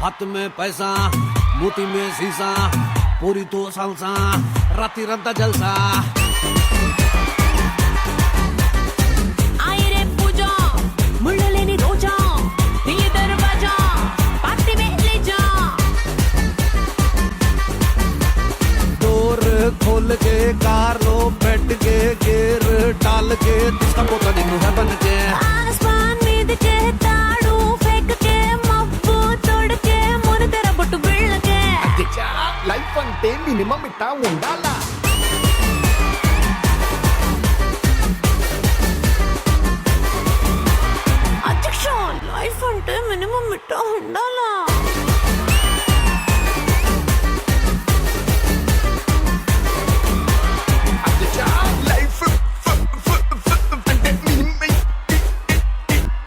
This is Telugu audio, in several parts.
हाथ में पैसा मोती में शीशा पूरी तो सालसा राती रद्दा जलसा आए रे पूजा मुल्ला लेनी रोजा दिल दरवाजा पार्टी में ले जा डोर खोल के कार लो बैठ के गेर डाल के जिसका पोता नहीं है बन के आसमान मीद के ताड़ू फेंक के मब्बू तोड़ के मोर तेरा बट्टू बिळ के లైఫ్ అంటే మినిమం ఇట్టా ఉండాలా అధ్యక్ష లైఫ్ అంటే మినిమం ఇట్టా ఉండాలా లైఫ్ అంటే మినిమం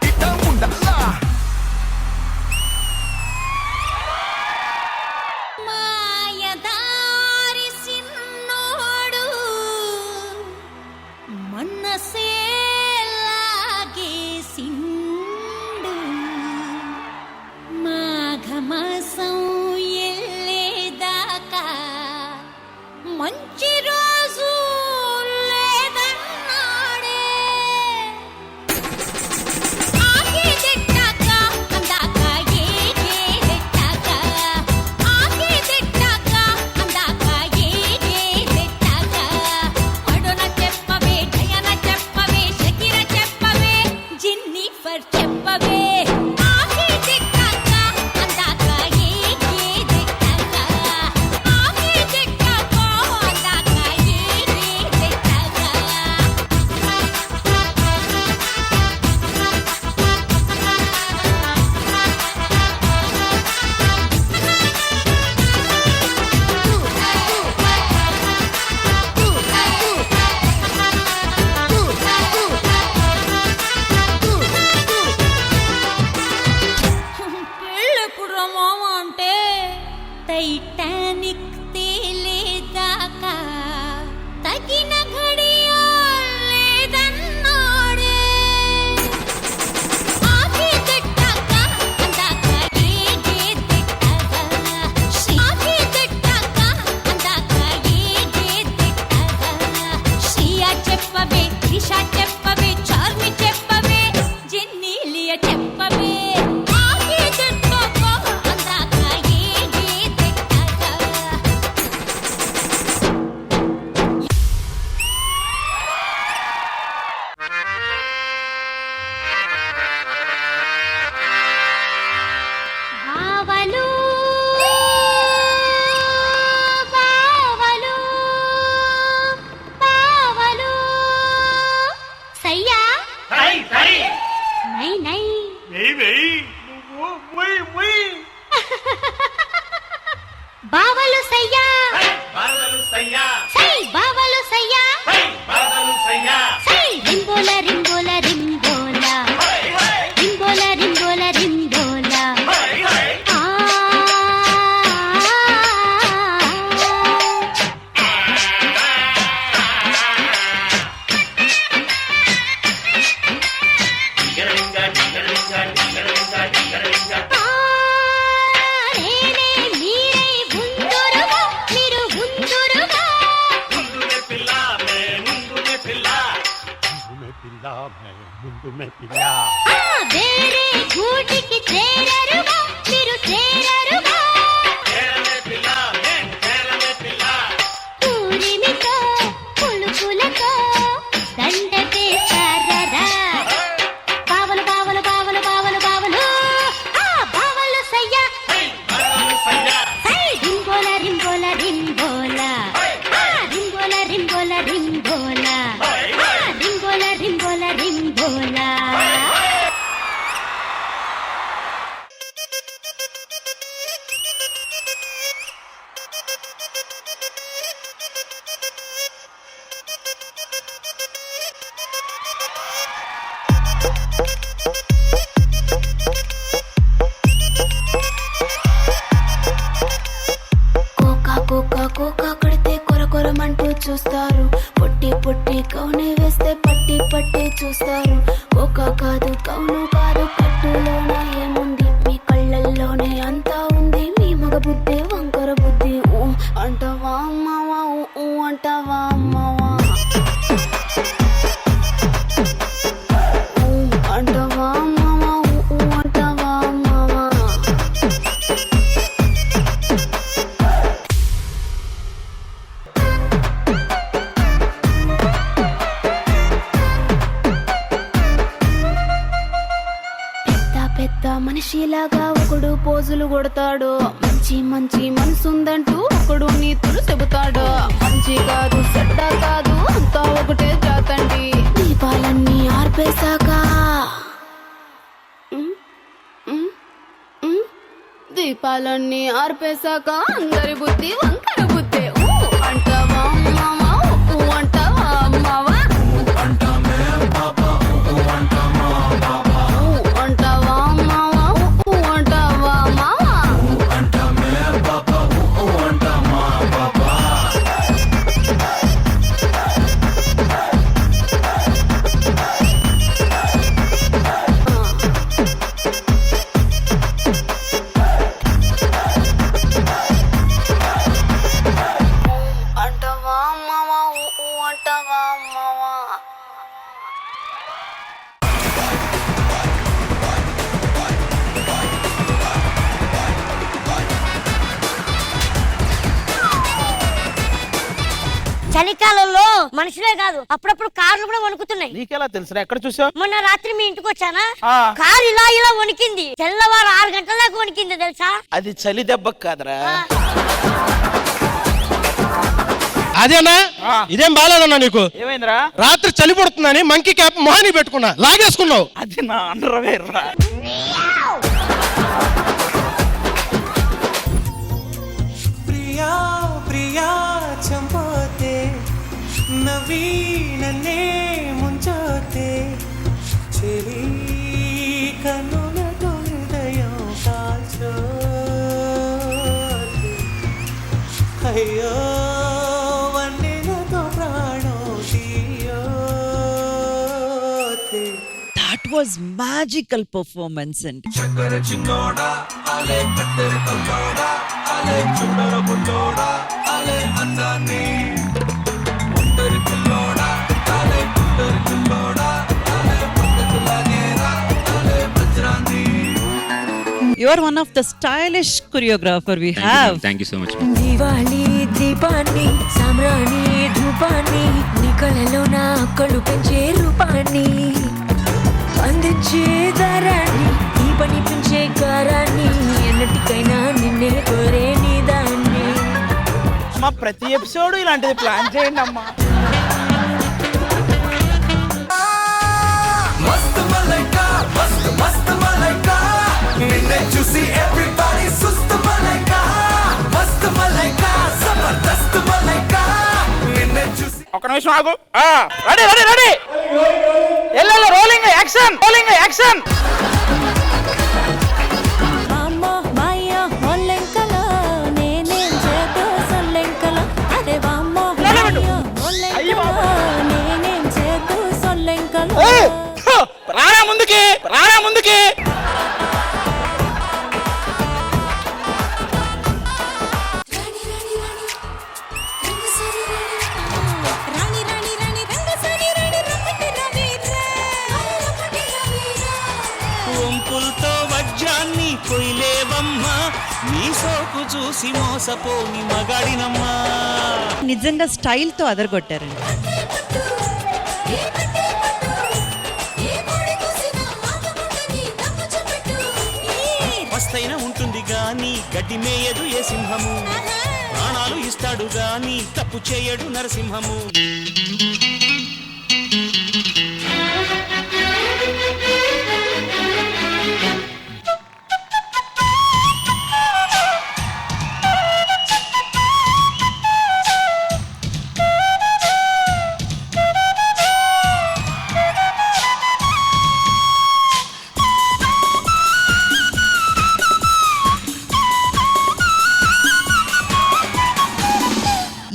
ఇట్టా ఉండాలా మాయదారి సిన్నోడు మనసే లాగేసిండు మాఘమాసం ఎల్లేదాకా మంచి రోజు లేదన్నాడే ఆకే తిట్టాక అందాక ఏగేదెట్టాక ఆకే తిట్టాక అందాక ఏగేదెట్టాక అడున చెప్పవే డయన చెప్పవే షకీర చెప్పవే జిన్నిఫర్ చెప్పవే ఆకే తిట్టాక అందాక ఏగేదెట్టాక ఆకే తిట్టాక అందాక ఏగేదెట్టాక పెళ్ళెప్పుడు రా మామ అంటే టైటానిక్ తేలేదాకా తగిన ఘడియ లేదన్నాడే ఆకే తిట్టాక అందాక ఏగేదెట్టాక ఆకే తిట్టాక అందాక ఏగేదెట్టాక శ్రియా చెప్పవే త్రిషా చెప్పవే చార్మి చెప్పవే జెన్నీలియా చెప్పవే ఆకే తిట్టాక అందాక ఏగేదెట్టాక బావలు బావలు బావలు సయ్యా సై సై నై నై వెయ్ వెయ్ నువ్వు ముయ్ ముయ్ బావలు సయ్యా సై బాదలు సయ్యా సై బావలు సయ్యా సై బాదలు సయ్యా సై రింబోల రింబోల రింబోల హై హై రింబోల రింబోల రింబోల హై హై ఆ టింగరింగా టింగరింగా టింగరింగా టింగరింగా నేనే మీరై ఉందురుగా మీరు ఉందురుగా ముందునే పిల్ల మే ముందునే పిల్ల వేరే గూటికి చేరరుగా మీరు చేరరుగా చేరలే పిల్ల మే చేరలే పిల్ల పూరిమితో పులుపులతో దండకేశారరా బావలు బావలు బావలు బావలు బావలు ఆ బావలు సయ్యా సై బాదలు సయ్యా సై రింబోల రింబోల రింబోల హై ఆ రింబోల రింబోల రింబోల హై ఆ హై రింబోల రింబోల రింబోల చూస్తారు, పొట్టి పొట్టి కౌనే వేస్తే పట్టి పట్టి చూస్తారు. కోకా కాదు కౌను కాదు, కట్టులోన ఏముంది, మీ కళ్ళల్లోనే అంతా ఉంది. మీ మగ బుద్ధి వంకర బుద్ధి, ఊ అంటావా అమ్మావా, ఊ అంటావా అమ్మావా, ఊ అంటావా అమ్మావా, ఊ అంటావా అమ్మావా. పెద్ద మనిషిలాగా ఒకడు పోజులు కొడతాడు, మంచి మంచి మనసుందంటూ ఒకడు నీతులు చెబుతాడు. మంచి కాదు చెడ్డ కాదు అంతా ఒకటే జాతండి. దీపాలన్నీ ఆర్పేశాక దీపాలన్నీ ఆర్పేశాక అందరి బుద్ధి వంకర బుద్ధి. ఊ అంటావా మావా, ఊ అంటావా మావా, ఊ అంటావా మావా, ఊ అంటావా మావా. అంటావా మావా, ఊ అంటావా మావా. చలికాలంలో మనుషులే కాదు అప్పుడప్పుడు కార్లు కూడా వణుకుతున్నాయి. నీకెలా తెలుసురా? ఎక్కడ చూసావు? మొన్న రాత్రి మీ ఇంటికి వచ్చానా, ఆ. కారు ఇలా ఇలా వణికింది. తెల్లవారు 6 గంటల దాకా వణికింది తెలుసా. అది చలి దెబ్బకు కాదురా. అదేనా? ఇదేం బాలేదన్నా నీకు? ఏమైందిరా? రాత్రి చలి పడుతుందని మంకీ క్యాప్ మొహానికి పెట్టుకున్నా, లాగేసుకున్నావు. అది నా అండర్వేర్ రా. ప్రియా ప్రియా చంపోతే నవీనన్నే ముంచోతే చెలి కన్నులతో హృదయం కాల్చోతే అయ్యో వన్నెలతో ప్రాణం తీయోతే. That was magical performance and you are one of the stylish choreographer we have. Thank you so much. Diwali దీపాన్ని సామ్రాణి ధూపాన్ని నీ కళలో నా కళ్ళు పెంచే రూపాన్ని అందించే దారాన్ని ఈ పని పెంచే కారాన్ని ఎన్నటికైనా నిన్నే కోరే నీ దాన్ని. మా ప్రతి ఎపిసోడ్ ఇలాంటిది ప్లాన్ చేయండి అమ్మా. మస్త్ మలైకా మస్త్ మస్త్ మలైకా నిన్నే చూసి ఎవ్రీబడీ సుస్త్ మలైకా మస్త్ మలైకా జబర్దస్త్ మలైకా నిన్నే చూసి. ఒక్క నిమిషం ఆగు. Ready ready ready. ఎల్ల రోలింగ్ యాక్షన్, రోలింగ్ యాక్షన్. అమ్మో మాయో ఒల్లెంకలో నేనేం చేతో సొల్లెంకలో అదే వామ్మో మాయో ఒల్లెంకలో నేనేం చేతో సొల్లెంకలో. రారా ముందుకి, రారా ముందుకి. రాణి రాణి రాణి రంగసాని రాణి రమ్మటి రవీరా వంపులతో వజ్రాన్ని కొయ్యలేవమ్మా నీ సోకు చూసి మోసపోని మగాడినమ్మా. నిజంగా స్టైల్ తో అదరగొట్టారండి. మస్తైన ఉంటుంది గాని గడ్డి మేయదు ఏ సింహము, ప్రాణాలు ఇస్తాడు గాని తప్పు చేయడు నరసింహము.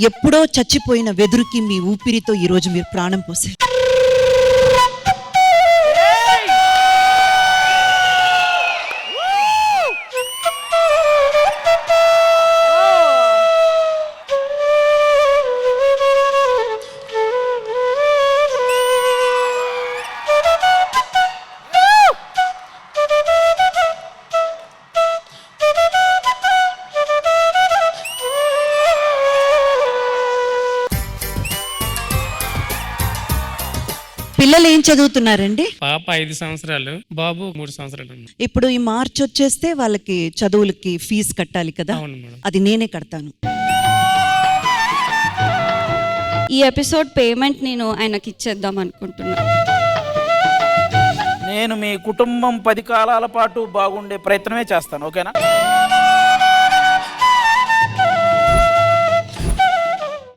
ఎప్పుడో చచ్చిపోయిన వెదురుకి మీ ఊపిరితో ఈ రోజు మీరు ప్రాణం పోసారు. పిల్లలు ఏం చదువుతున్నారండి? పాప 5 సంవత్సరాలు, బాబు 3 సంవత్సరాలు. ఇప్పుడు ఈ మార్చి వచ్చేస్తే వాళ్ళకి చదువులకి ఫీజు కట్టాలి కదా, అవును మేడం. అది నేనే కడతాను. ఈ ఎపిసోడ్ పేమెంట్ నేను ఆయనకి ఇచ్చేద్దాం అనుకుంటున్నా. నేను మీ కుటుంబం 10 కాలాల పాటు బాగుండే ప్రయత్నమే చేస్తాను, ఓకేనా?